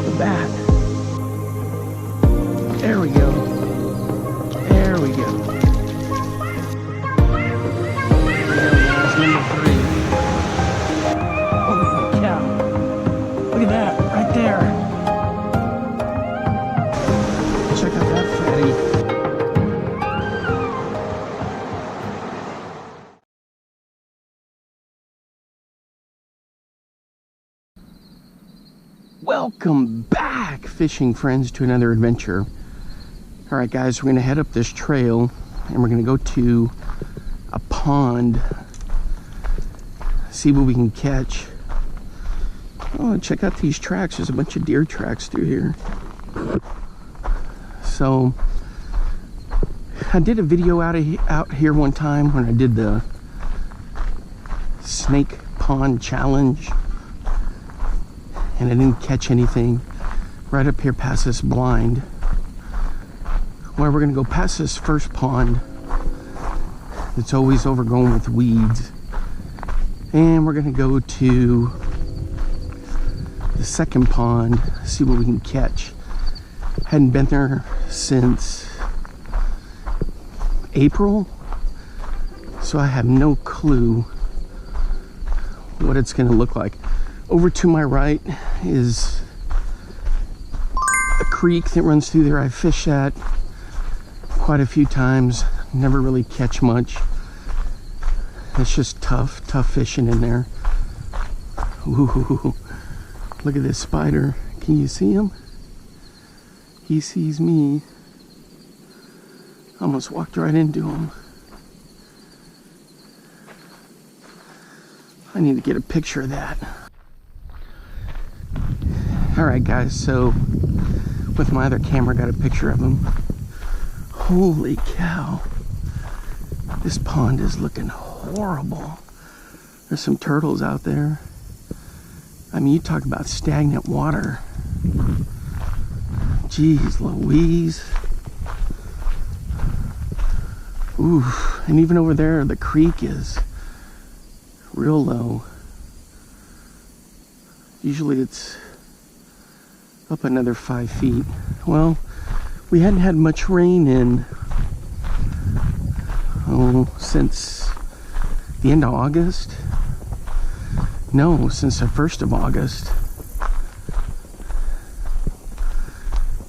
the bat. There we go. There we go. There we go. That's number 3. Holy cow. Look at that right there. Check out that fatty. Welcome back, fishing friends, to another adventure. All right, guys, we're gonna head up this trail and we're gonna go to a pond, see what we can catch. Oh, check out these tracks. There's a bunch of deer tracks through here. So I did a video out here one time when I did the snake pond challenge, and I didn't catch anything. Right up here past this blind. Well, we're gonna go past this first pond that's always overgrown with weeds, and we're gonna go to the second pond, see what we can catch. Hadn't been there since April, so I have no clue what it's gonna look like. Over to my right is a creek that runs through there. I fished at quite a few times, never really catch much. It's just tough fishing in there. Ooh, look at this spider. Can you see him? He sees me. Almost walked right into him. I need to get a picture of that. Alright guys, so with my other camera got a picture of him. Holy cow. This pond is looking horrible. There's some turtles out there. I mean, you talk about stagnant water. Jeez Louise. Ooh, and even over there the creek is real low. Usually it's up another 5 feet. Well, we hadn't had much rain in since the end of August. No, since the 1st of August.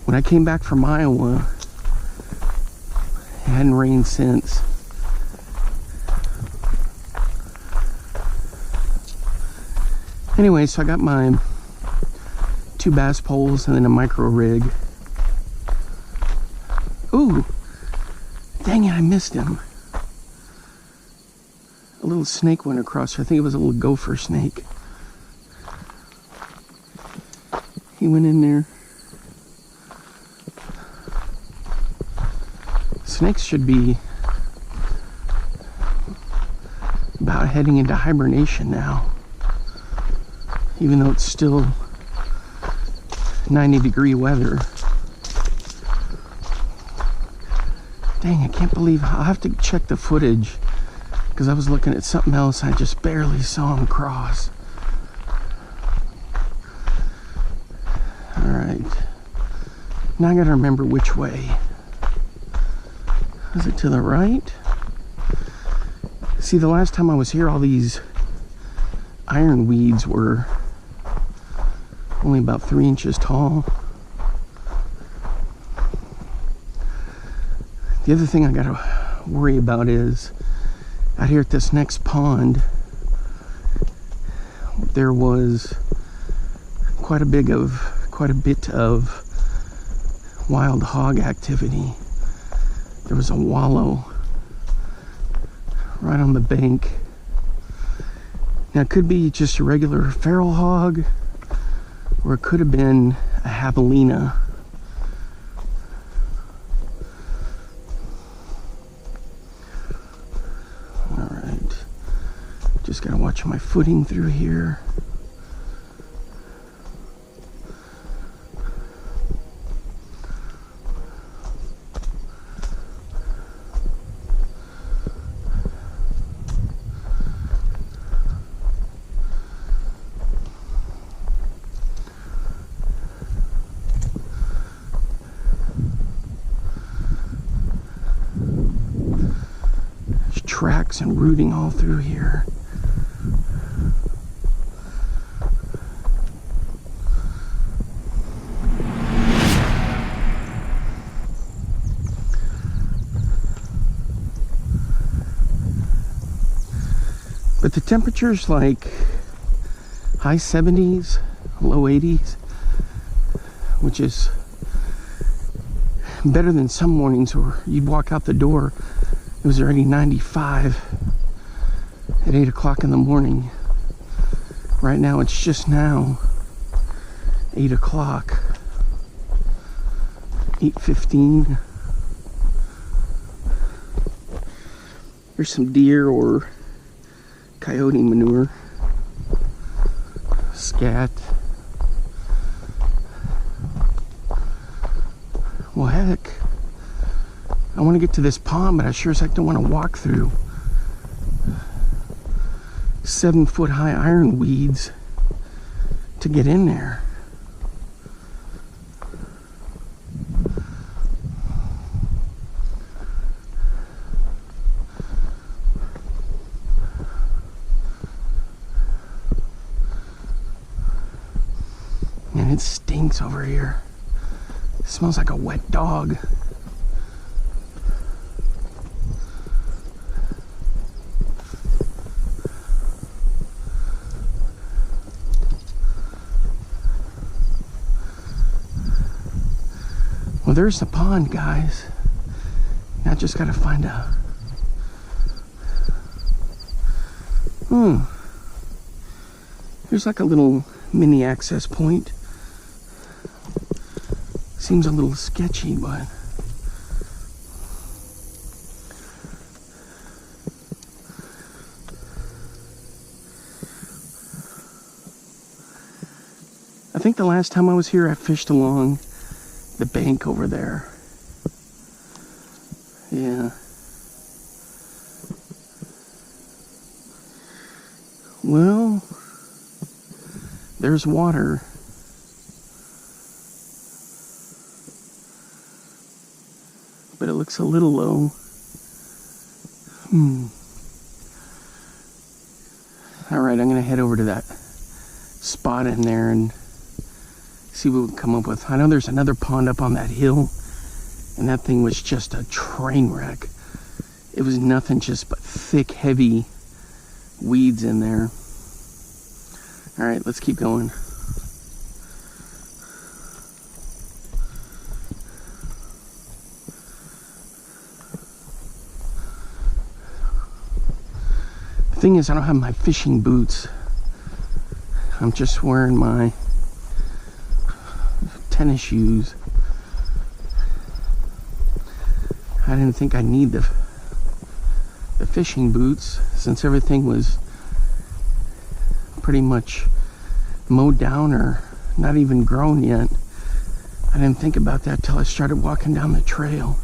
When I came back from Iowa, it hadn't rained since. Anyway, so I got my 2 bass poles and then a micro rig. Ooh, dang it, I missed him. A little snake went across. I think it was a little gopher snake. He went in there. Snakes should be about heading into hibernation now, even though it's still 90-degree weather. Dang, I can't believe. I'll have to check the footage because I was looking at something else. I just barely saw him cross. All right, now I gotta remember which way. Is it to the right? See, the last time I was here, all these ironweeds were only about 3 inches tall. The other thing I gotta worry about is out here at this next pond, there was quite a bit of wild hog activity. There was a wallow right on the bank. Now it could be just a regular feral hog, or it could have been a javelina. All right, just gotta watch my footing through here. tracks and rooting all through here. But the temperature's like high 70s, low 80s, which is better than some mornings where you'd walk out the door, it was already 95 at 8 o'clock in the morning. Right now it's just now 8 o'clock, 8:15. There's some deer or coyote manure, scat. Well, heck, I want to get to this pond, but I sure as heck don't want to walk through 7-foot high ironweeds to get in there. Man, it stinks over here. It smells like a wet dog. Well, there's the pond, guys. Now I just gotta find a... There's like a little mini access point. Seems a little sketchy, but... I think the last time I was here, I fished along the bank over there. Yeah. Well, there's water. But it looks a little low. Alright, I'm gonna head over to that spot in there and see what we can come up with. I know there's another pond up on that hill, and that thing was just a train wreck. It was nothing just but thick, heavy weeds in there. Alright, let's keep going. The thing is, I don't have my fishing boots. I'm just wearing my tennis shoes. I didn't think I need the fishing boots since everything was pretty much mowed down or not even grown yet. I didn't think about that till I started walking down the trail.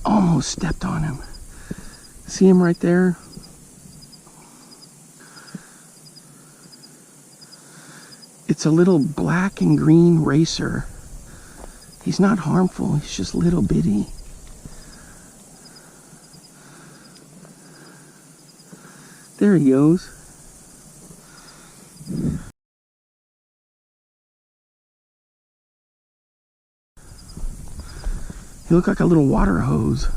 Almost stepped on him. See him right there? It's a little black and green racer. He's not harmful, he's just little bitty. There he goes. He looked like a little water hose.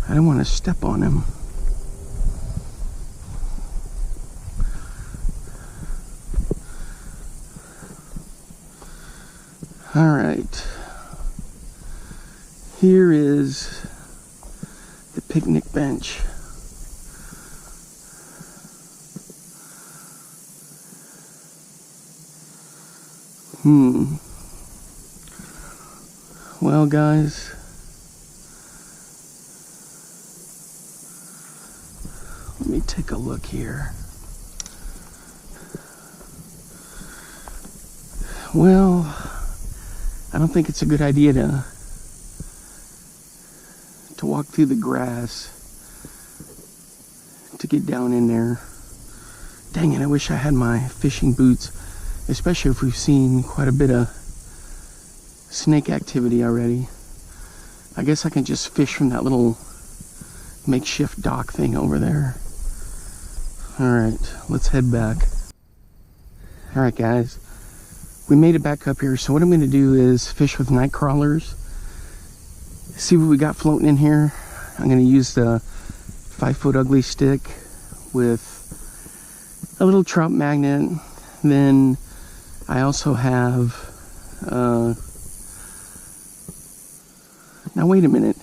I didn't want to step on him. All right. Here is the picnic bench. Well, guys, let me take a look here. Well, I don't think it's a good idea to walk through the grass to get down in there. Dang it, I wish I had my fishing boots, especially if we've seen quite a bit of snake activity already. I guess I can just fish from that little makeshift dock thing over there. Alright, let's head back. Alright guys, we made it back up here, so what I'm going to do is fish with Nightcrawlers. See what we got floating in here. I'm going to use the 5-foot ugly stick with a little trout magnet. Then I also have now wait a minute,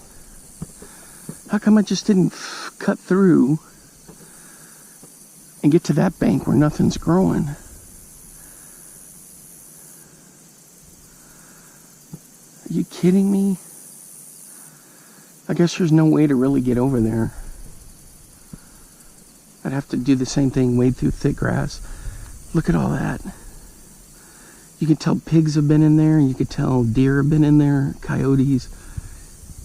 how come I just didn't cut through and get to that bank where nothing's growing? Are you kidding me? I guess there's no way to really get over there. I'd have to do the same thing, wade through thick grass. Look at all that. You can tell pigs have been in there, and you can tell deer have been in there, coyotes.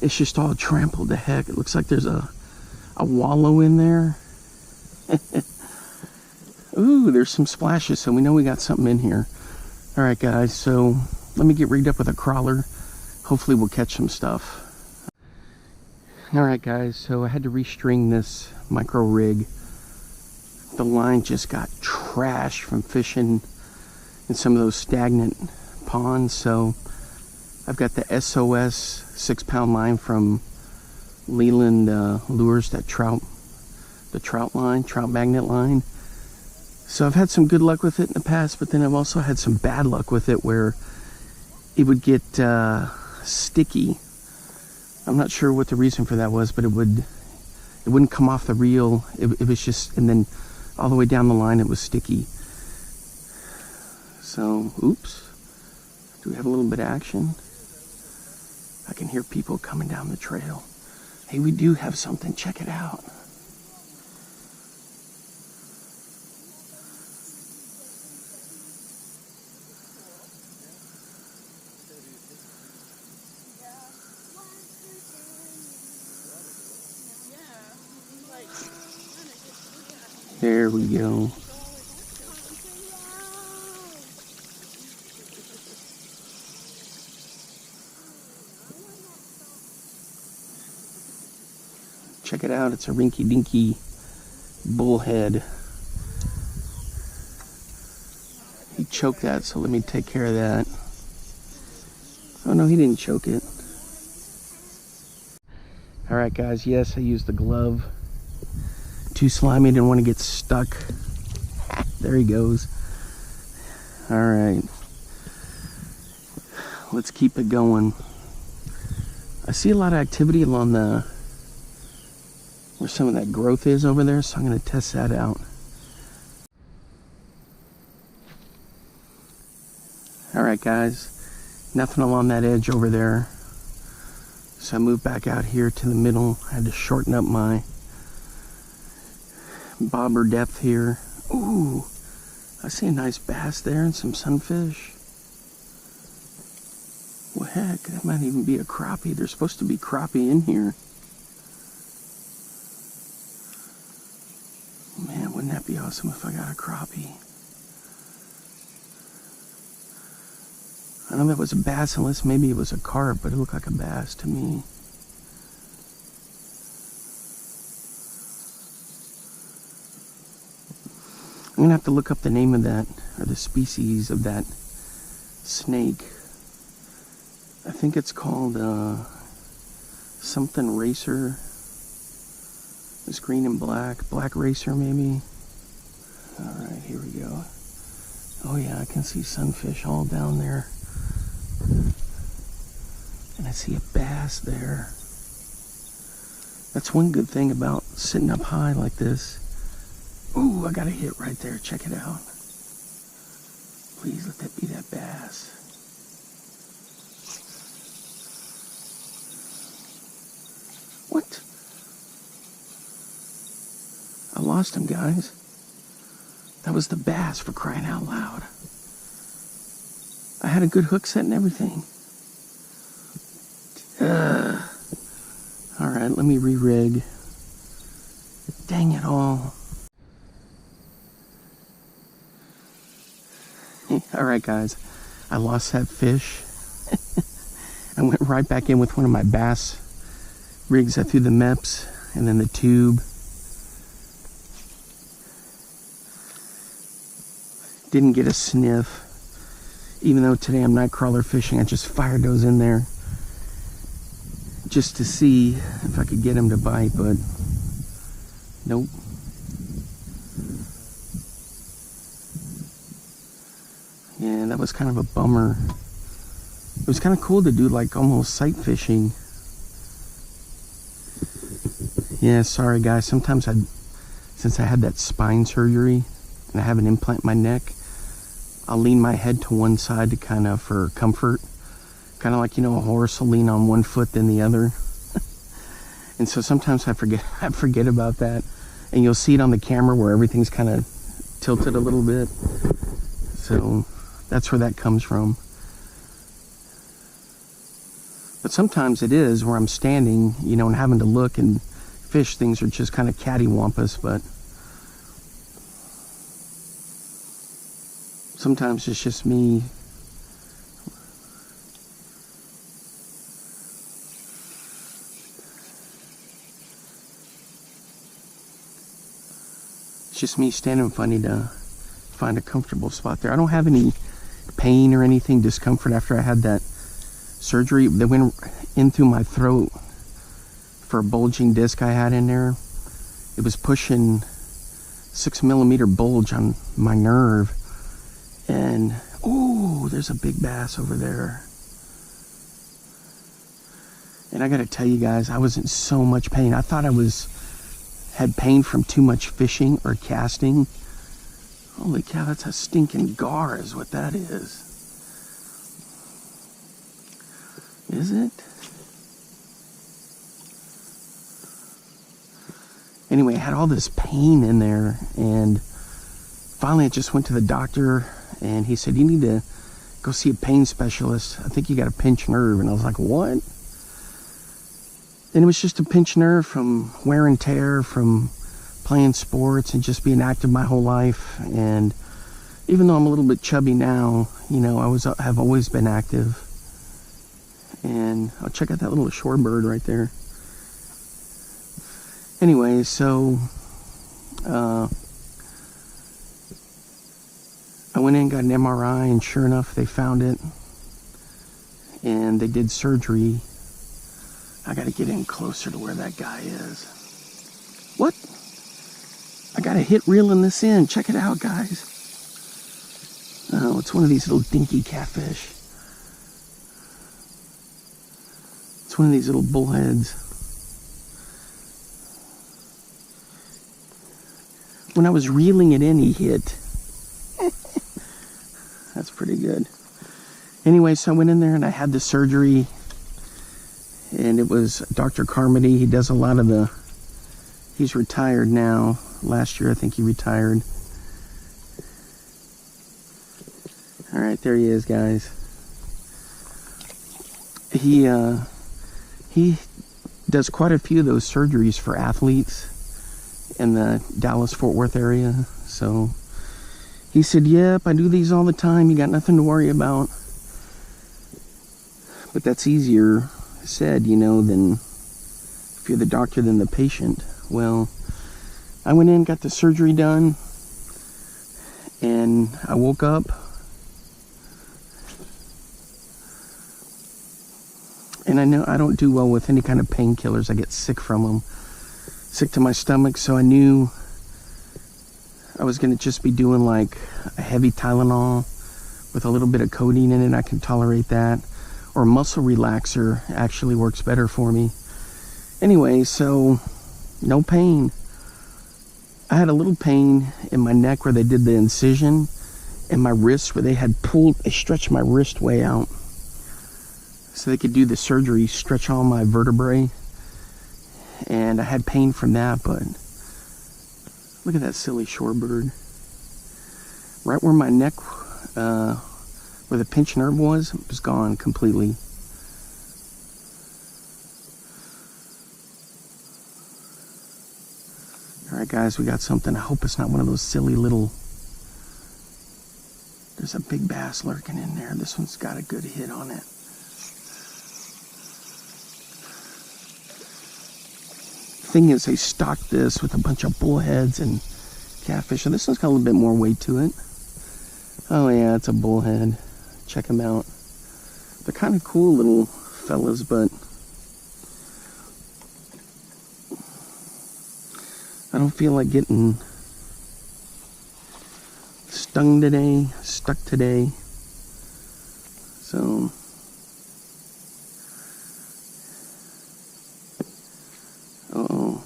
It's just all trampled to heck. It looks like there's a wallow in there. Ooh, there's some splashes, so we know we got something in here. Alright guys, so let me get rigged up with a crawler. Hopefully we'll catch some stuff. Alright guys, so I had to restring this micro rig. The line just got trashed from fishing in some of those stagnant ponds, so I've got the SOS 6-pound line from Leland Lures, that trout magnet line. So I've had some good luck with it in the past, but then I've also had some bad luck with it where it would get sticky. I'm not sure what the reason for that was, but it wouldn't come off the reel. It was just, and then all the way down the line it was sticky. So, oops. Do we have a little bit of action? I can hear people coming down the trail. Hey, we do have something. Check it out. There we go. Check it out, it's a rinky-dinky bullhead. He choked that, so let me take care of that. Oh no, he didn't choke it. Alright guys, yes, I used the glove. Too slimy, didn't want to get stuck. There he goes. Alright. Let's keep it going. I see a lot of activity along the where some of that growth is over there, so I'm going to test that out. Alright guys, nothing along that edge over there. So I moved back out here to the middle. I had to shorten up my bobber depth here. Ooh, I see a nice bass there and some sunfish. Well heck, that might even be a crappie. There's supposed to be crappie in here. Man, wouldn't that be awesome if I got a crappie? I know that was a bass, unless maybe it was a carp, but it looked like a bass to me. I'm gonna have to look up the name of that, or the species of that snake. I think it's called something racer. It's green and black racer maybe. Alright, here we go. Oh yeah, I can see sunfish all down there. And I see a bass there. That's one good thing about sitting up high like this. Ooh, I got a hit right there. Check it out. Please let that be that bass. What? I lost him, guys. That was the bass, for crying out loud. I had a good hook set and everything. Alright, let me re-rig. Dang it all. Alright guys, I lost that fish. I went right back in with one of my bass rigs. I threw the MEPS and then the tube. Didn't get a sniff. Even though today I'm nightcrawler fishing, I just fired those in there just to see if I could get him to bite, but nope. Yeah, that was kind of a bummer. It was kind of cool to do like almost sight fishing. Yeah, sorry guys. Sometimes since I had that spine surgery and I have an implant in my neck, I'll lean my head to one side to kind of for comfort. Kind of like, you know, a horse will lean on one foot then the other. And so sometimes I forget about that. And you'll see it on the camera where everything's kind of tilted a little bit. So that's where that comes from. But sometimes it is where I'm standing, you know, and having to look and fish, things are just kind of cattywampus, but sometimes it's just me. It's just me standing funny to find a comfortable spot there. I don't have any pain or anything, discomfort after I had that surgery that went in through my throat for a bulging disc I had in there. It was pushing 6mm bulge on my nerve. And oh, there's a big bass over there. And I gotta tell you guys, I was in so much pain. I thought I had pain from too much fishing or casting. Holy cow, that's a stinking gar is what that is. Is it? Anyway, I had all this pain in there, and finally I just went to the doctor, and he said, you need to go see a pain specialist. I think you got a pinched nerve. And I was like, what? And it was just a pinched nerve from wear and tear, from playing sports and just being active my whole life. And even though I'm a little bit chubby now, you know, I've always been active. And I'll check out that little shorebird right there. Anyway, so I went in and got an MRI, and sure enough, they found it. And they did surgery. I gotta get in closer to where that guy is. What? I gotta hit reeling this in. Check it out, guys. Oh, it's one of these little dinky catfish. It's one of these little bullheads. When I was reeling it in, he hit. That's pretty good. Anyway, so I went in there and I had the surgery. And it was Dr. Carmody. He does a lot of the... He's retired now. Last year, I think he retired. Alright, there he is, guys. He does quite a few of those surgeries for athletes in the Dallas-Fort Worth area. So he said, yep, I do these all the time. You got nothing to worry about. But that's easier said, you know, than if you're the doctor than the patient. Well, I went in, got the surgery done, and I woke up and I know I don't do well with any kind of painkillers. I get sick from them, sick to my stomach. So I knew I was going to just be doing like a heavy Tylenol with a little bit of codeine in it. I can tolerate that. Or muscle relaxer actually works better for me. Anyway, so no pain. I had a little pain in my neck where they did the incision, and my wrist where they stretched my wrist way out so they could do the surgery, stretch all my vertebrae. And I had pain from that, but look at that silly shorebird. Right where my neck where the pinch nerve was gone completely. Alright guys, we got something. I hope it's not one of those silly little... There's a big bass lurking in there. This one's got a good hit on it. Thing is, they stocked this with a bunch of bullheads and catfish. So this one's got a little bit more weight to it. Oh yeah, it's a bullhead. Check them out. They're kind of cool little fellas, but I don't feel like getting stung today, stuck today. So uh-oh,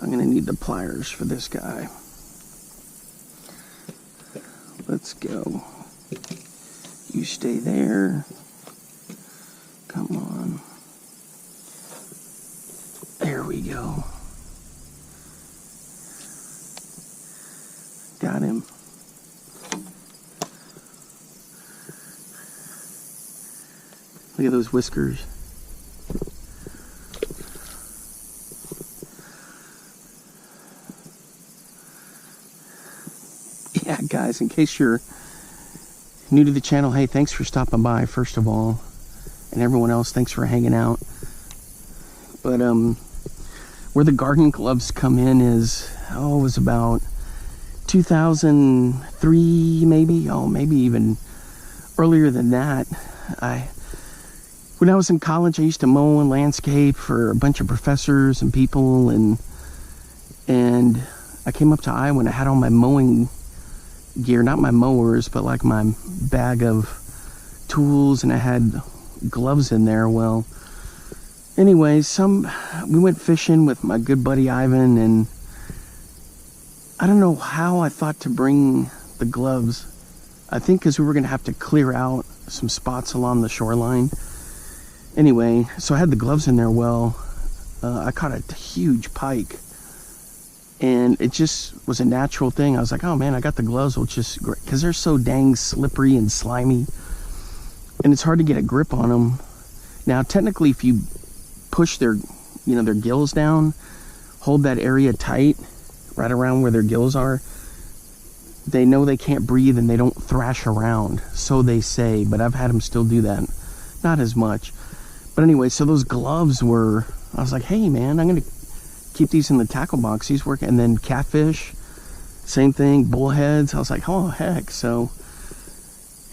I'm gonna need the pliers for this guy. Let's go. You stay there. Come on. There we go. Got him. Look at those whiskers. Yeah, guys, in case you're new to the channel, hey, thanks for stopping by, first of all. And everyone else, thanks for hanging out. But where the garden gloves come in is, it was about 2003, maybe. Oh, maybe even earlier than that. When I was in college, I used to mow and landscape for a bunch of professors and people, and I came up to Iowa and I had all my mowing gear, not my mowers, but like my bag of tools, and I had gloves in there. Well, anyway, we went fishing with my good buddy Ivan, and I don't know how I thought to bring the gloves. I think because we were going to have to clear out some spots along the shoreline. Anyway, so I had the gloves in there. Well, I caught a huge pike, and it just was a natural thing. I was like, oh man, I got the gloves, which is great, because they're so dang slippery and slimy, and it's hard to get a grip on them. Now, technically, if you push their gills down, hold that area tight, right around where their gills are, they know they can't breathe and they don't thrash around, so they say, but I've had them still do that. Not as much. But anyway, so those gloves were, I was like, hey man, I'm going to keep these in the tackle box. These work. And then catfish, same thing, bullheads. I was like, oh heck. So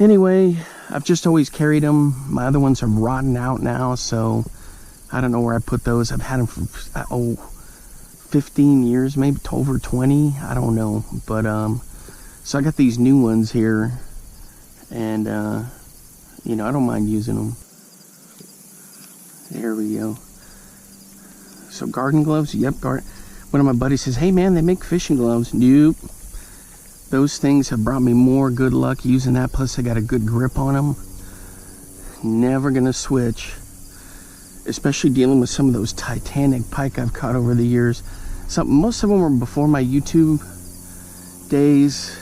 anyway, I've just always carried them. My other ones are rotting out now, so I don't know where I put those. I've had them for 15 years, maybe over 20. I don't know. But so I got these new ones here, and I don't mind using them. There we go. So garden gloves, yep. One of my buddies says, hey man, they make fishing gloves. Nope. Those things have brought me more good luck using that, plus I got a good grip on them. Never gonna switch. Especially dealing with some of those titanic pike I've caught over the years. Most of them were before my YouTube days.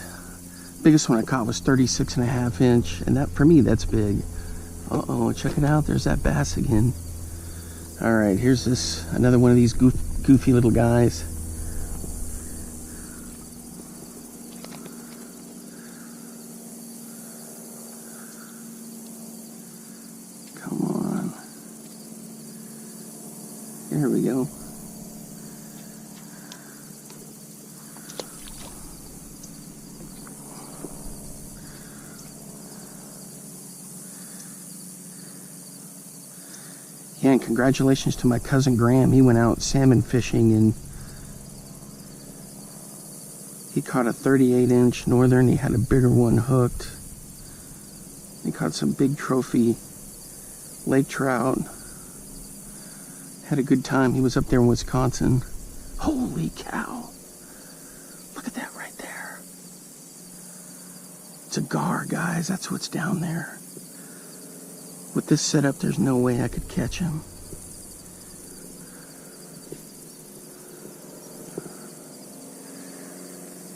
Biggest one I caught was 36.5 inch, and that, for me, that's big. Uh-oh, check it out. There's that bass again. All right, here's another one of these goofy little guys. Come on. There we go. Yeah, and congratulations to my cousin Graham. He went out salmon fishing and he caught a 38-inch northern. He had a bigger one hooked. He caught some big trophy lake trout. Had a good time. He was up there in Wisconsin. Holy cow. Look at that right there. It's a gar, guys. That's what's down there. With this setup, there's no way I could catch him.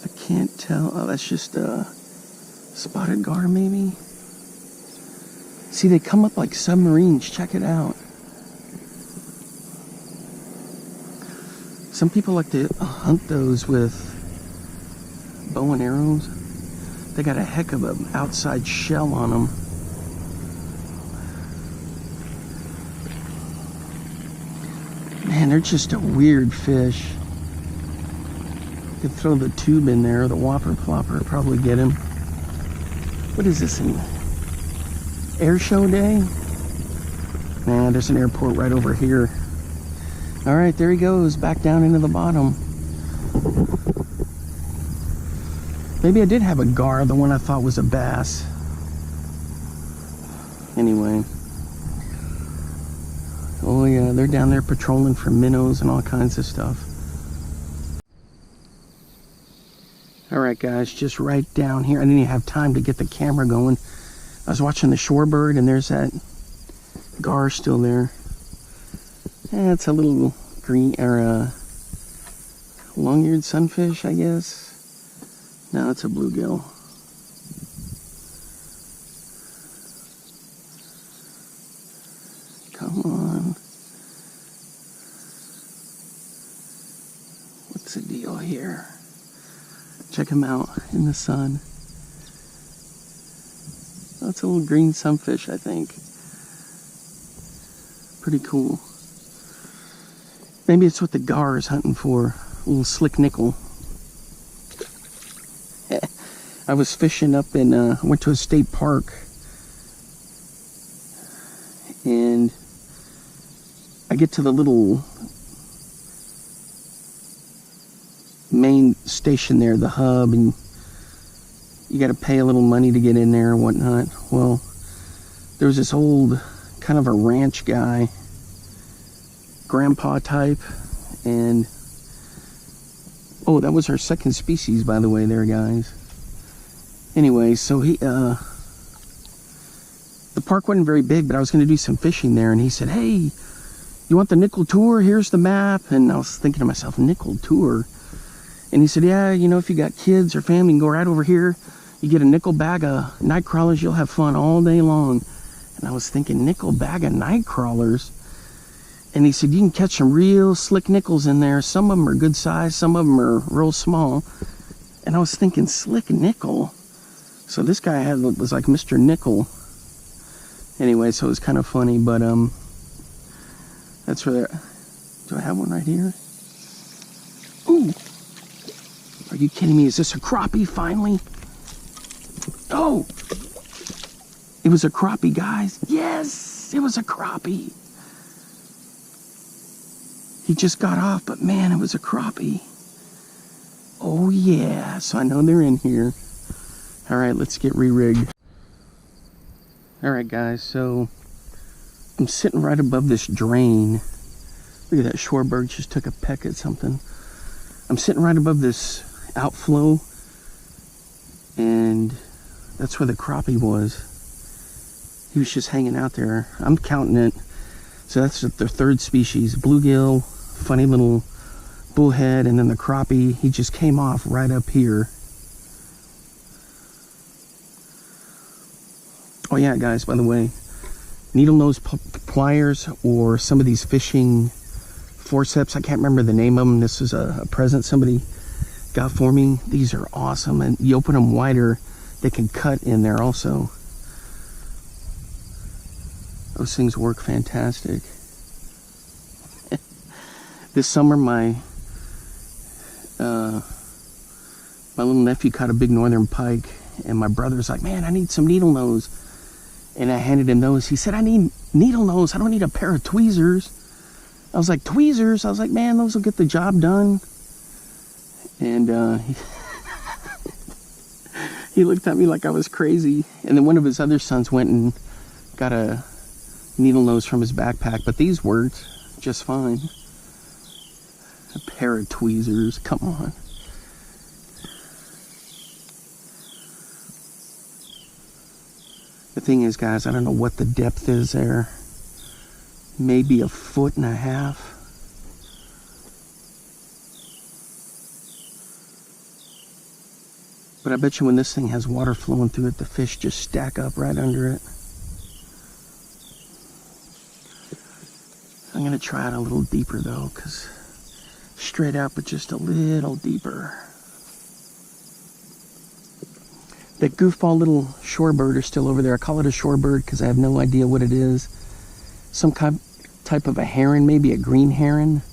I can't tell. Oh, that's just a spotted gar, maybe? See, they come up like submarines. Check it out. Some people like to hunt those with bow and arrows. They got a heck of an outside shell on them. Man, they're just a weird fish. You could throw the tube in there, the whopper plopper, probably get him. What is this, an air show day? Nah, there's an airport right over here. All right, there he goes, back down into the bottom. Maybe I did have a gar, the one I thought was a bass. Anyway. Oh yeah, they're down there patrolling for minnows and all kinds of stuff. All right, guys, just right down here. I didn't even have time to get the camera going. I was watching the shorebird, and there's that gar still there. Yeah, it's a little green, or long-eared sunfish, I guess. No, it's a bluegill. Come on. What's the deal here? Check him out in the sun. Oh, it's a little green sunfish, I think. Pretty cool. Maybe it's what the gar is hunting for. A little slick nickel. I was fishing up in, went to a state park. And I get to the little main station there, the hub, and you got to pay a little money to get in there and whatnot. Well, there was this old kind of a ranch guy, grandpa type, and oh, that was our second species, by the way, there, guys. Anyway, so he the park wasn't very big, but I was going to do some fishing there, and he said, hey, you want the nickel tour? Here's the map. And I was thinking to myself, nickel tour? And he said, yeah, you know, if you got kids or family, you can go right over here. You get a nickel bag of Nightcrawlers, you'll have fun all day long. And I was thinking, nickel bag of Nightcrawlers? And he said, you can catch some real slick nickels in there. Some of them are good size, some of them are real small. And I was thinking, slick nickel? So this guy was like Mr. Nickel. Anyway, so it was kind of funny, but that's where, do I have one right here? Ooh! Are you kidding me? Is this a crappie finally? Oh! It was a crappie, guys. Yes! It was a crappie. He just got off, but man, it was a crappie. Oh yeah, so I know they're in here. All right, let's get re-rigged. All right, guys, so I'm sitting right above this drain. Look at that shorebird just took a peck at something. I'm sitting right above this outflow, and that's where the crappie was. He was just hanging out there. I'm counting it. So that's the third species, bluegill, funny little bullhead, and then the crappie. He just came off right up here. Oh yeah, guys, by the way, needle nose pliers or some of these fishing forceps, I can't remember the name of them. This is a present somebody got for me. These are awesome, and you open them wider, they can cut in there also. Those things work fantastic. This summer, my little nephew caught a big northern pike, and my brother's like, man, I need some needle nose. And I handed him those. He said, I need needle nose. I don't need a pair of tweezers. I was like, tweezers? I was like, man, those will get the job done. And he looked at me like I was crazy. And then one of his other sons went and got a needle nose from his backpack. But these worked just fine. A pair of tweezers. Come on. The thing is, guys, I don't know what the depth is there. Maybe 1.5 foot. But I bet you when this thing has water flowing through it, the fish just stack up right under it. I'm gonna try it a little deeper though, because straight out, but just a little deeper. That goofball little shorebird is still over there. I call it a shorebird because I have no idea what it is. Some type of a heron, maybe a green heron.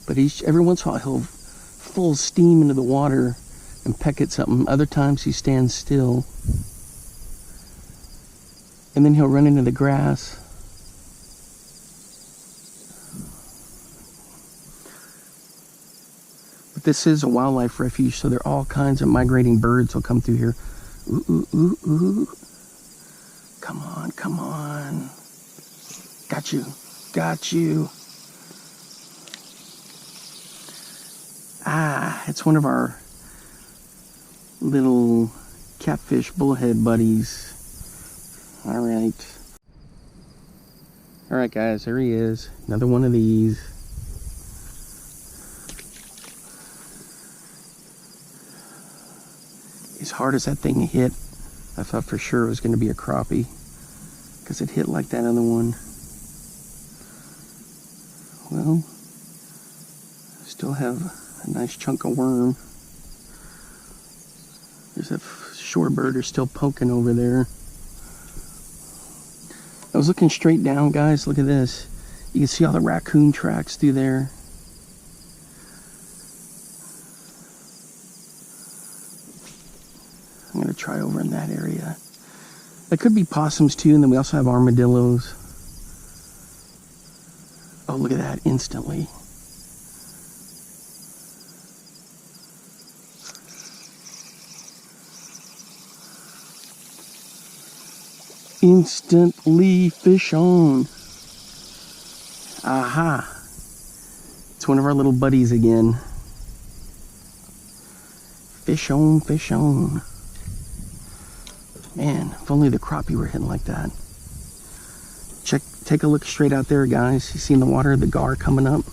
But every once in a while he'll full steam into the water and peck at something. Other times he stands still. And then he'll run into the grass. But this is a wildlife refuge, so there are all kinds of migrating birds will come through here. Ooh, ooh, ooh, ooh. Come on, come on. Got you, got you. Ah, it's one of our little catfish bullhead buddies. All right. All right, guys, there he is. Another one of these. As hard as that thing hit, I thought for sure it was going to be a crappie because it hit like that other one. Well, still have a nice chunk of worm. There's a shorebird are still poking over there. I was looking straight down, guys. Look at this. You can see all the raccoon tracks through there. I'm going to try over in that area. There could be possums too, and then we also have armadillos. Oh, look at that, instantly. Instantly fish on. Aha. It's one of our little buddies again. Fish on, fish on. Man, if only the crappie were hitting like that. Take a look straight out there, guys. You see in the water the gar coming up?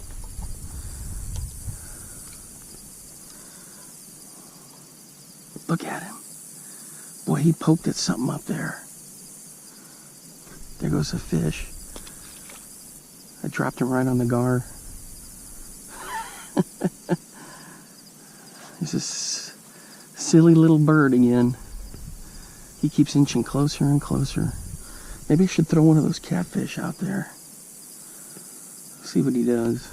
Look at him. Boy, he poked at something up there. There goes the fish. I dropped him right on the gar. There's this silly little bird again. He keeps inching closer and closer. Maybe I should throw one of those catfish out there. See what he does.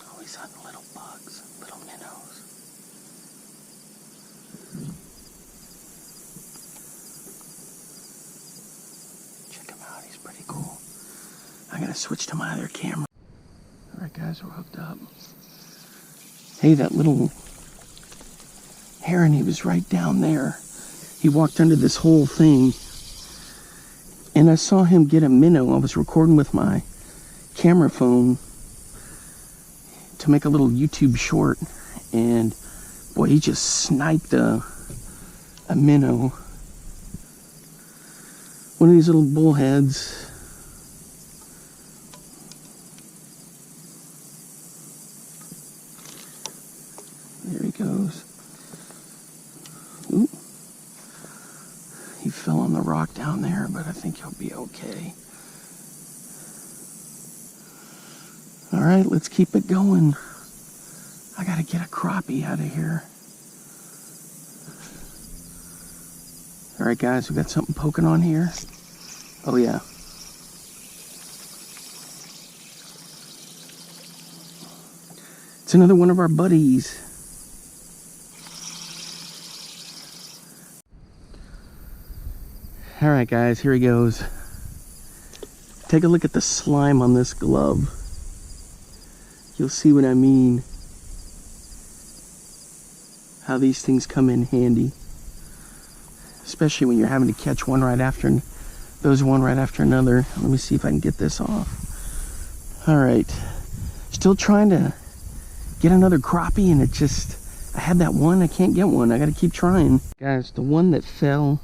Oh, he's hunting little bugs, little minnows. Check him out, he's pretty cool. I'm gonna switch to my other camera. Alright guys, we're hooked up. Hey, that little heron, he was right down there. He walked under this whole thing. And I saw him get a minnow. I was recording with my camera phone to make a little YouTube short. And boy, he just sniped a minnow. One of these little bullheads. There he goes. Ooh. He fell on the rock down there, but I think he'll be okay. All right, let's keep it going. I gotta get a crappie out of here. All right, guys, we got something poking on here. Oh, yeah. It's another one of our buddies. All right, guys, here he goes. Take a look at the slime on this glove. You'll see what I mean. How these things come in handy. Especially when you're having to catch one right after another. Let me see if I can get this off. All right. Still trying to get another crappie, and I had that one, I can't get one. I gotta keep trying. Guys, the one that fell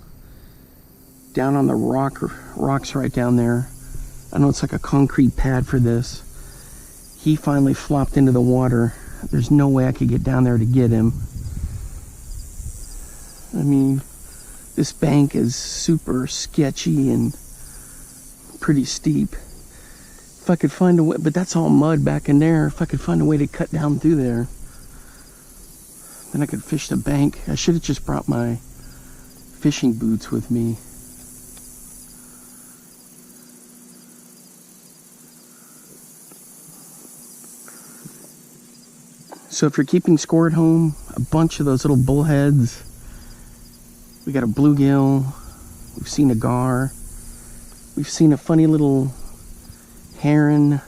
down on the rocks right down there. I know it's like a concrete pad for this. He finally flopped into the water. There's no way I could get down there to get him. I mean, this bank is super sketchy and pretty steep. If I could find a way, but that's all mud back in there. If I could find a way to cut down through there, then I could fish the bank. I should have just brought my fishing boots with me. So if you're keeping score at home, a bunch of those little bullheads. We got a bluegill. We've seen a gar. We've seen a funny little heron.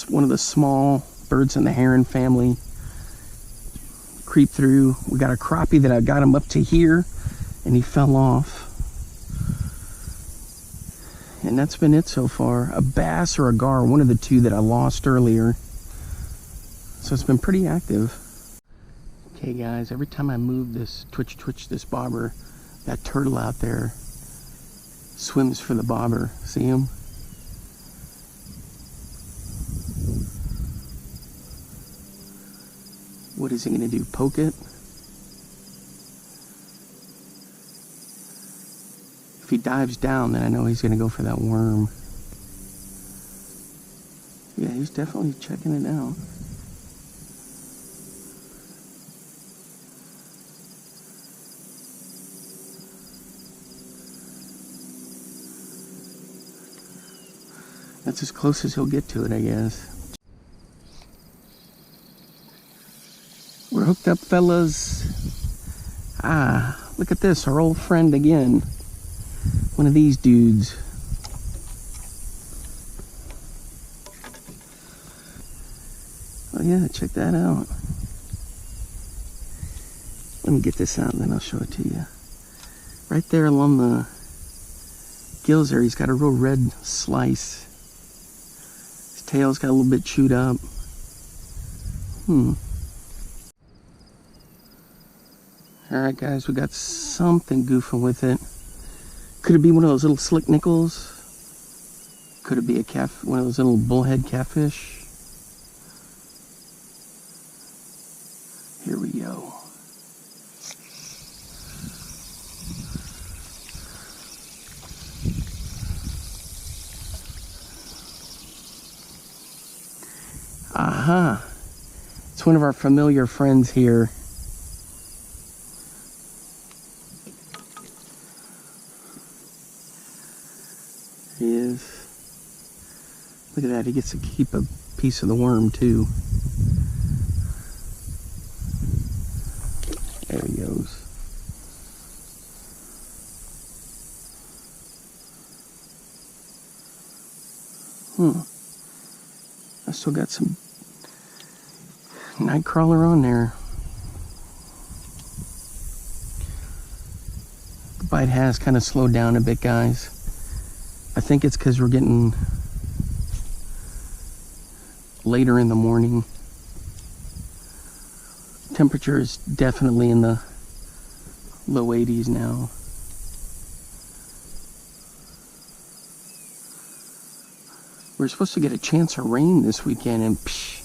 One of the small birds in the heron family. Creep through. We got a crappie that I got him up to here, and he fell off. And that's been it so far. A bass or a gar, one of the two that I lost earlier. So it's been pretty active. Okay guys, every time I move this, twitch this bobber, that turtle out there swims for the bobber. See him? What is he gonna do, poke it? If he dives down, then I know he's gonna go for that worm. Yeah, he's definitely checking it out. That's as close as he'll get to it, I guess. We're hooked up, fellas. Ah, look at this, our old friend again. One of these dudes. Oh yeah, check that out. Let me get this out and then I'll show it to you. Right there along the gills there, he's got a real red slice. His tail's got a little bit chewed up. Alright guys, we got something goofing with it. Could it be one of those little slick nickels? Could it be a one of those little bullhead catfish? Here we go. Aha! It's one of our familiar friends here. He is. Look at that, he gets to keep a piece of the worm too. There he goes. I still got some Nightcrawler on there. The bite has kind of slowed down a bit, guys. I think it's because we're getting later in the morning. Temperature is definitely in the low 80s now. We're supposed to get a chance of rain this weekend, and psh,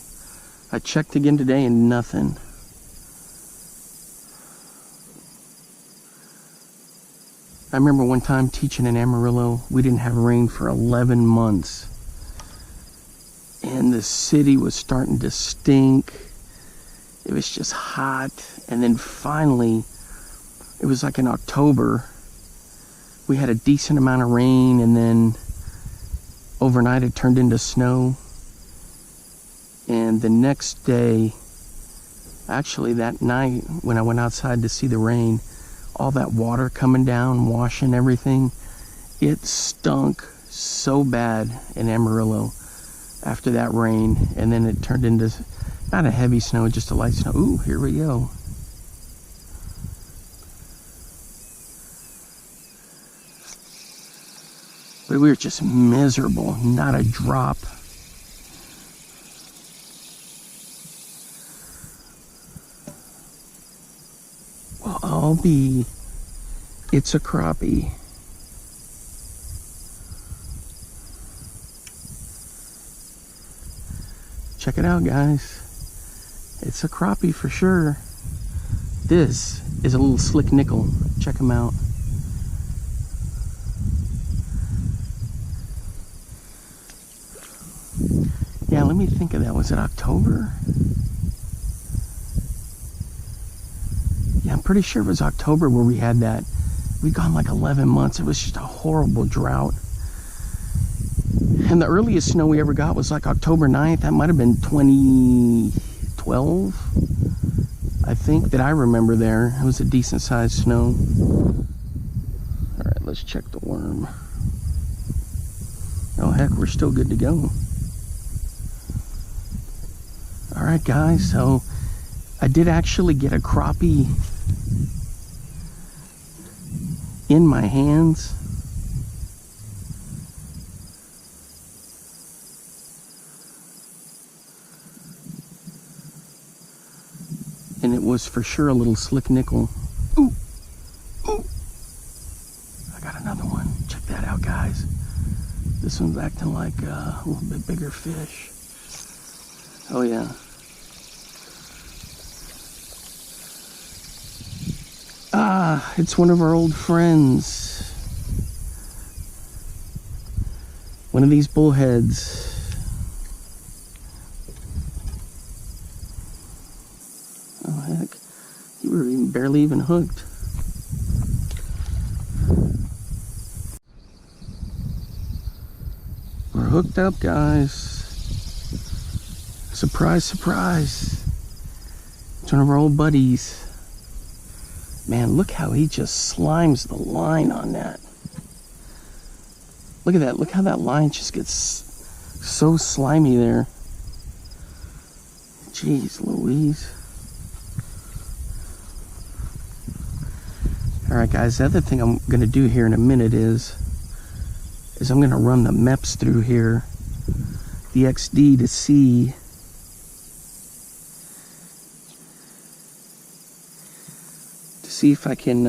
I checked again today and nothing. I remember one time teaching in Amarillo, we didn't have rain for 11 months. And the city was starting to stink. It was just hot. And then finally, it was like in October, we had a decent amount of rain, and then overnight it turned into snow. And the next day, actually that night when I went outside to see the rain, all that water coming down, washing everything, it stunk so bad in Amarillo after that rain. And then it turned into not a heavy snow, just a light snow. Ooh, here we go. But we were just miserable, not a drop. Well, I'll be, it's a crappie. Check it out, guys. It's a crappie for sure. This is a little slick nickel. Check him out. Yeah, let me think of that. Was it October? Yeah, I'm pretty sure it was October where we had that. We'd gone like 11 months. It was just a horrible drought. And the earliest snow we ever got was like October 9th. That might have been 2012, I think, that I remember there. It was a decent sized snow. All right, let's check the worm. Oh, heck, we're still good to go. All right, guys, so I did actually get a crappie in my hands. And it was for sure a little slick nickel. Ooh, ooh. I got another one. Check that out, guys. This one's acting like a little bit bigger fish. Oh yeah. Ah, it's one of our old friends. One of these bullheads. Oh heck, you were barely even hooked. We're hooked up, guys. Surprise, surprise. It's one of our old buddies. Man, look how he just slimes the line on that. Look at that. Look how that line just gets so slimy there. Jeez Louise. Alright guys, the other thing I'm going to do here in a minute is I'm going to run the MEPS through here. The XD to see if I can,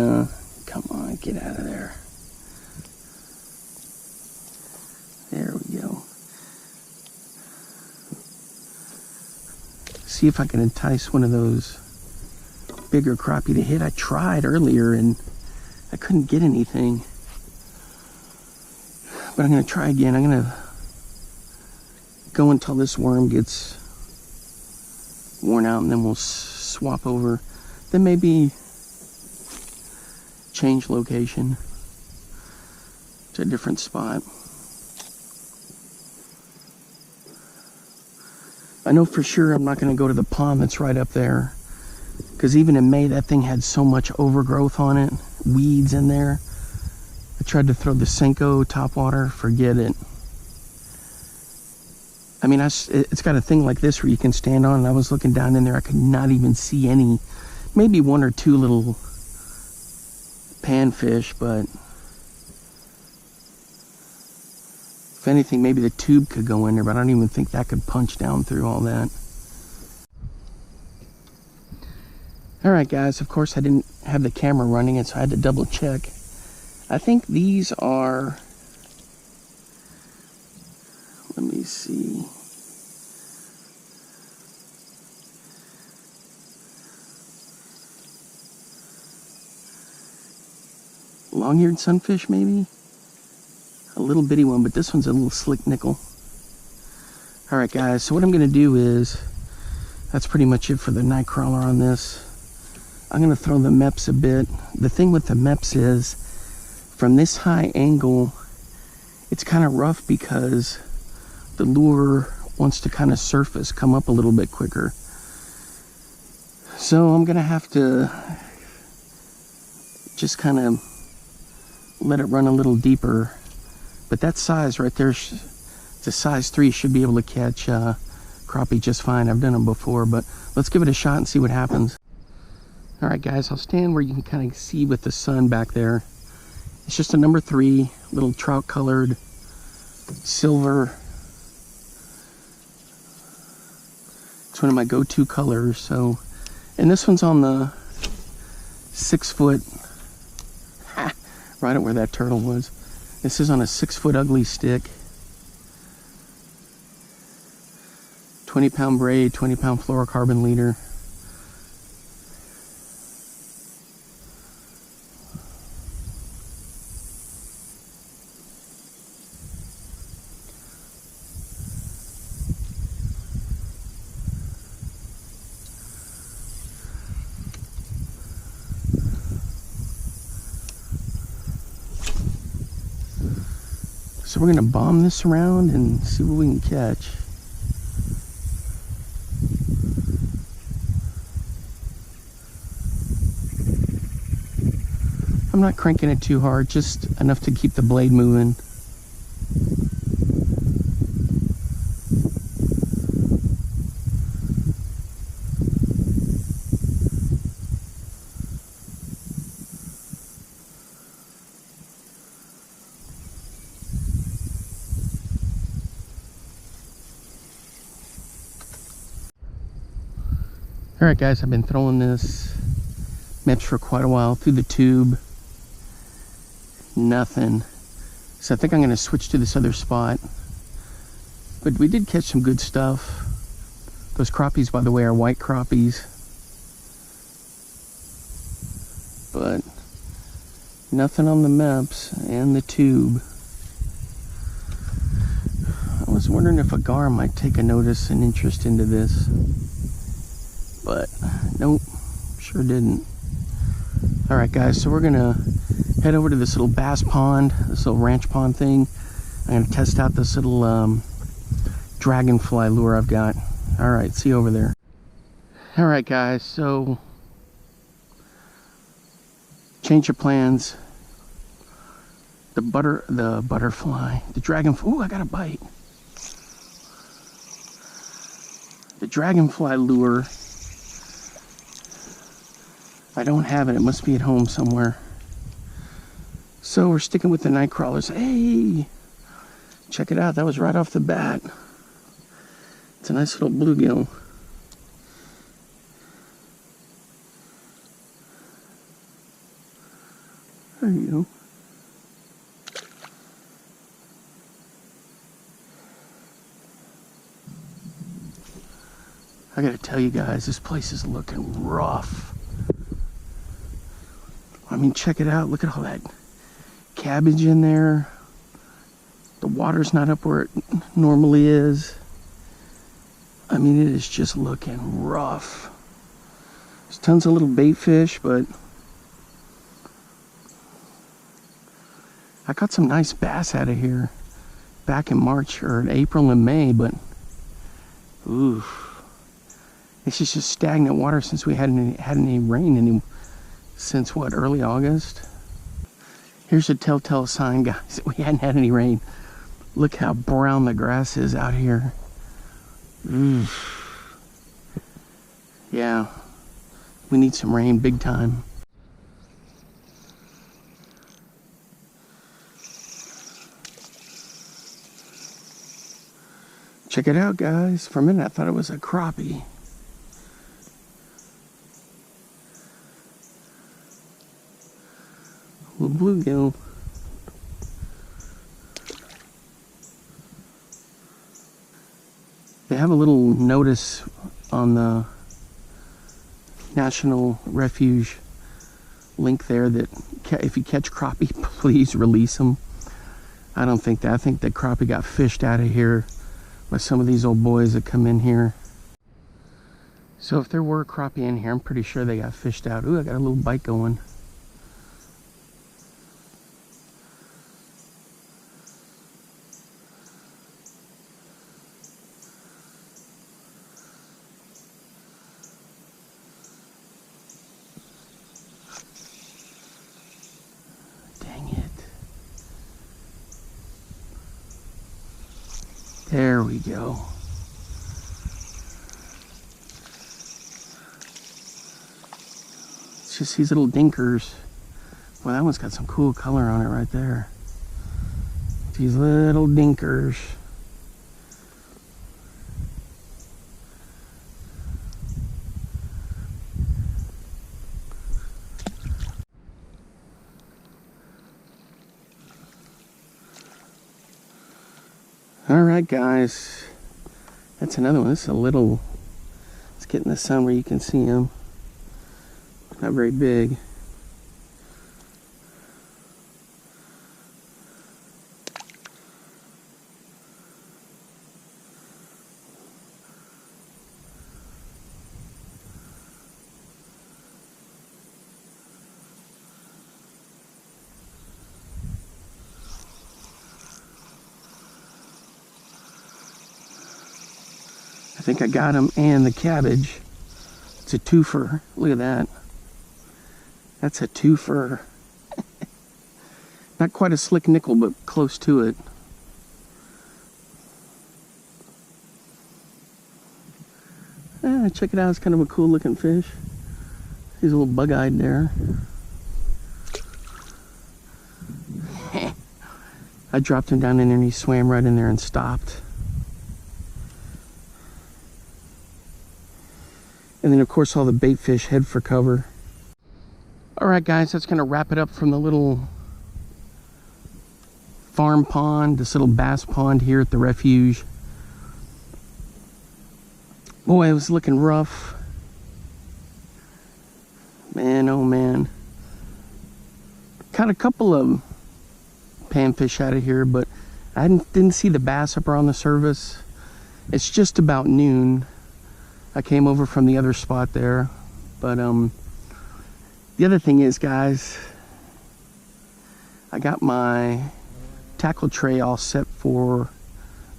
come on, get out of there. There we go. See if I can entice one of those bigger crappie to hit. I tried earlier and I couldn't get anything. But I'm going to try again. I'm going to go until this worm gets worn out and then we'll swap over. Then maybe change location to a different spot. I know for sure I'm not going to go to the pond that's right up there, because even in May that thing had so much overgrowth on it, weeds in there. I tried to throw the Senko topwater, forget it. I mean, it's got a thing like this where you can stand on, and I was looking down in there, I could not even see any, maybe one or two little panfish, but if anything, maybe the tube could go in there, but I don't even think that could punch down through all that. Alright guys, of course I didn't have the camera running it, so I had to double check. I think these are, let me see, long-eared sunfish maybe? A little bitty one, but this one's a little slick nickel. Alright guys, so what I'm going to do is, that's pretty much it for the Nightcrawler on this. I'm going to throw the MEPS a bit. The thing with the MEPS is, from this high angle, it's kind of rough because the lure wants to kind of surface, come up a little bit quicker. So I'm going to have to just kind of let it run a little deeper. But that size right there, it's a size 3, should be able to catch crappie just fine. I've done them before, but let's give it a shot and see what happens. Alright guys, I'll stand where you can kind of see with the sun back there. It's just a number 3, little trout colored silver. It's one of my go-to colors. So, and this one's on the 6 foot, right at where that turtle was. This is on a 6 foot ugly stick. 20-pound braid, 20-pound fluorocarbon leader. So we're gonna bomb this around and see what we can catch. I'm not cranking it too hard, just enough to keep the blade moving. Alright guys, I've been throwing this Meps for quite a while through the tube. Nothing. So I think I'm going to switch to this other spot. But we did catch some good stuff. Those crappies, by the way, are white crappies. But nothing on the Meps and the tube. I was wondering if a gar might take a notice and interest into this. But nope, sure didn't. Alright guys, so we're gonna head over to this little bass pond, this little ranch pond thing. I'm gonna test out this little dragonfly lure I've got. Alright, see you over there. Alright guys, so change of plans. The butterfly, the dragonfly, ooh, I got a bite. The dragonfly lure, I don't have it. It must be at home somewhere. So we're sticking with the Nightcrawlers. Hey, check it out. That was right off the bat. It's a nice little bluegill. There you go. I gotta tell you guys, this place is looking rough. I mean, check it out. Look at all that cabbage in there. The water's not up where it normally is. I mean, it is just looking rough. There's tons of little bait fish, but I caught some nice bass out of here back in March or in April and May, but oof. This is just stagnant water since we hadn't had any rain since what, early August? Here's a telltale sign, guys, that we hadn't had any rain. Look how brown the grass is out here. Oof. Yeah, we need some rain big time. Check it out, guys. For a minute, I thought it was a crappie. Little bluegill. They have a little notice on the National Refuge link there that if you catch crappie, please release them. I don't think that. I think the crappie got fished out of here by some of these old boys that come in here. So if there were a crappie in here, I'm pretty sure they got fished out. Ooh, I got a little bite going. There we go. It's just these little dinkers. Well, that one's got some cool color on it right there. These little dinkers. Alright guys, that's another one. This is a little, let's get in the sun where you can see him. Not very big. think I got them, and the cabbage. It's a twofer. Look at that. That's a twofer. Not quite a slick nickel, but close to it. Check it out. It's kind of a cool looking fish. He's a little bug-eyed there. I dropped him down in there and he swam right in there and stopped. And then of course all the bait fish head for cover. Alright guys, that's going to wrap it up from the little farm pond, this little bass pond here at the refuge. Boy, it was looking rough. Man, oh man. Caught a couple of panfish out of here, but I didn't see the bass up around the surface. It's just about noon. I came over from the other spot there, but the other thing is, guys, I got my tackle tray all set for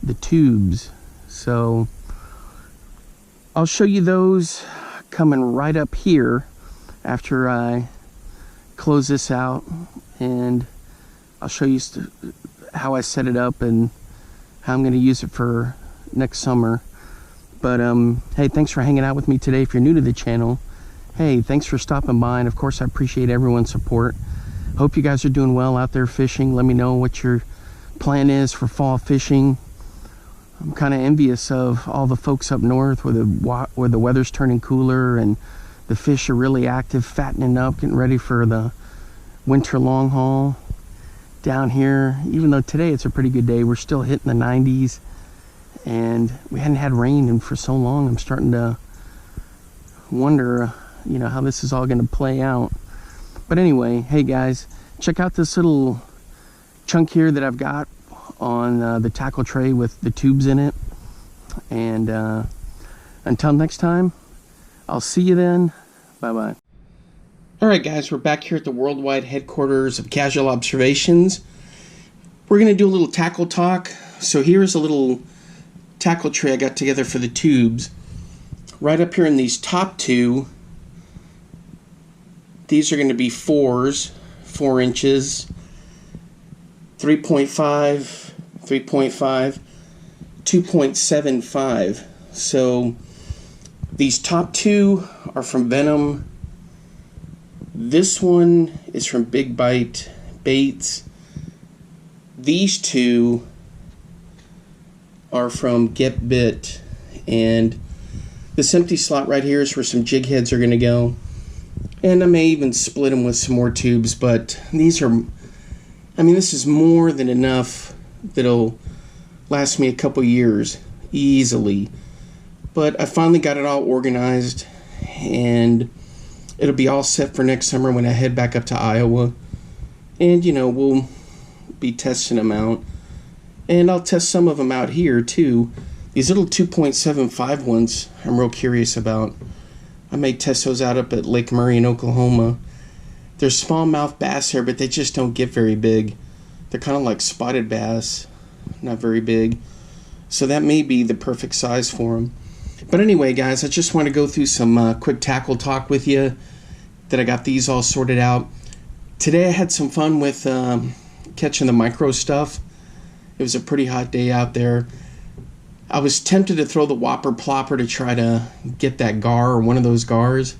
the tubes, so I'll show you those coming right up here after I close this out, and I'll show you how I set it up and how I'm going to use it for next summer. But hey, thanks for hanging out with me today. If you're new to the channel, hey, thanks for stopping by, and of course I appreciate everyone's support. Hope you guys are doing well out there fishing. Let me know what your plan is for fall fishing. I'm kind of envious of all the folks up north where the weather's turning cooler and the fish are really active, fattening up, getting ready for the winter long haul. Down here, even though today it's a pretty good day, we're still hitting the 90s, and we hadn't had rain in for so long. I'm starting to wonder, you know, how this is all going to play out. But anyway, hey guys, check out this little chunk here that I've got on the tackle tray with the tubes in it. And until next time, I'll see you then. Bye bye. Alright guys, we're back here at the worldwide headquarters of Casual Observations. We're going to do a little tackle talk. So here's a little tackle tray I got together for the tubes. Right up here in these top two, these are going to be 4s, 4 inches, 3.5, 3.5, 2.75. So these top two are from Venom. This one is from Big Bite Baits. These two are from Get Bit. And this empty slot right here is where some jig heads are going to go. And I may even split them with some more tubes, but these are, I mean, this is more than enough that'll last me a couple years easily. But I finally got it all organized, and it'll be all set for next summer when I head back up to Iowa. And, you know, we'll be testing them out. And I'll test some of them out here, too. These little 2.75 ones I'm real curious about. I may test those out up at Lake Murray in Oklahoma. They're smallmouth bass here, but they just don't get very big. They're kind of like spotted bass, not very big. So that may be the perfect size for them. But anyway, guys, I just want to go through some quick tackle talk with you, that I got these all sorted out. Today I had some fun with catching the micro stuff. It was a pretty hot day out there. I was tempted to throw the whopper plopper to try to get that gar, or one of those gars.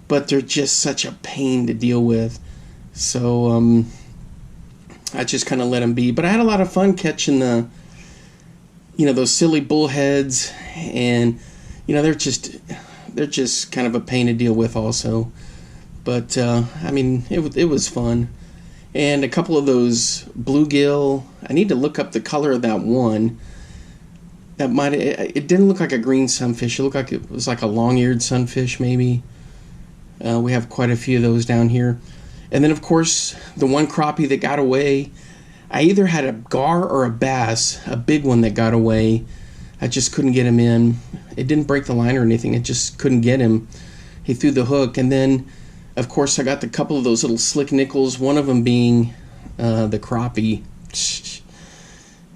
But they're just such a pain to deal with. So I just kind of let them be. But I had a lot of fun catching the, you know, those silly bullheads. And, you know, they're just kind of a pain to deal with also. But, I mean, it was fun. And a couple of those bluegill. I need to look up the color of that one. It didn't look like a green sunfish. It looked like it was like a long-eared sunfish, maybe. We have quite a few of those down here. And then, of course, the one crappie that got away, I either had a gar or a bass, a big one that got away. I just couldn't get him in. It didn't break the line or anything. It just couldn't get him. He threw the hook. And then, of course, I got the couple of those little slick nickels, one of them being the crappie.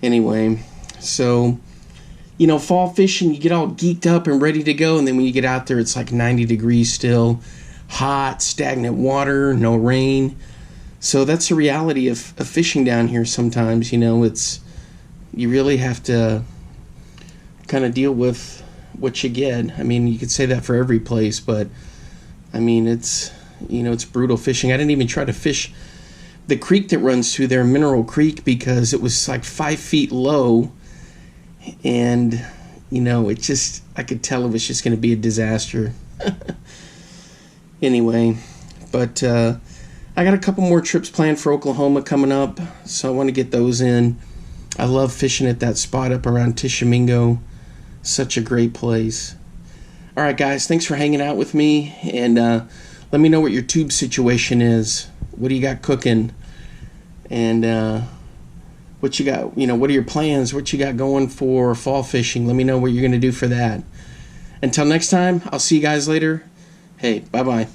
Anyway, so you know, fall fishing, you get all geeked up and ready to go, and then when you get out there, it's like 90 degrees still, hot, stagnant water, no rain. So that's the reality of fishing down here sometimes. You know, you really have to kind of deal with what you get. I mean, you could say that for every place, but I mean, it's brutal fishing. I didn't even try to fish the creek that runs through there, Mineral Creek, because it was like 5 feet low, and you know, I could tell it was just going to be a disaster. Anyway, but I got a couple more trips planned for Oklahoma coming up, so I want to get those in. I love fishing at that spot up around Tishomingo. Such a great place. All right, guys, thanks for hanging out with me, and let me know what your tube situation is. What do you got cooking? And what you got, you know, what are your plans? What you got going for fall fishing? Let me know what you're going to do for that. Until next time, I'll see you guys later. Hey, bye-bye.